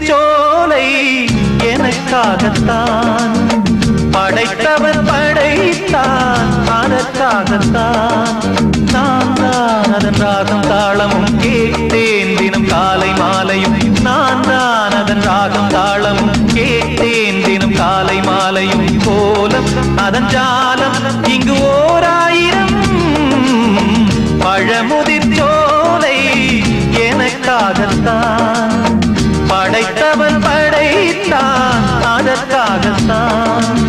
முதிர்ச்சோலை எனக்காகத்தான் படைத்தவன் படைத்தான் அதற்காகத்தான் நான் தான் அதன் ராகம் தாளமும் கேட்டேன் தினம் காலை மாலையும் நான் தான் அதன் ராகம் தாளமும் கேட்டேன் தினம் காலை மாலையும் கோலம் அதன் ஜாலம் இங்கு ஓராயிரம் பழமுதிர்ச்சோலை எனக்காகத்தான் படைத்தவன் படைத்தான் அதற்காகத்தான்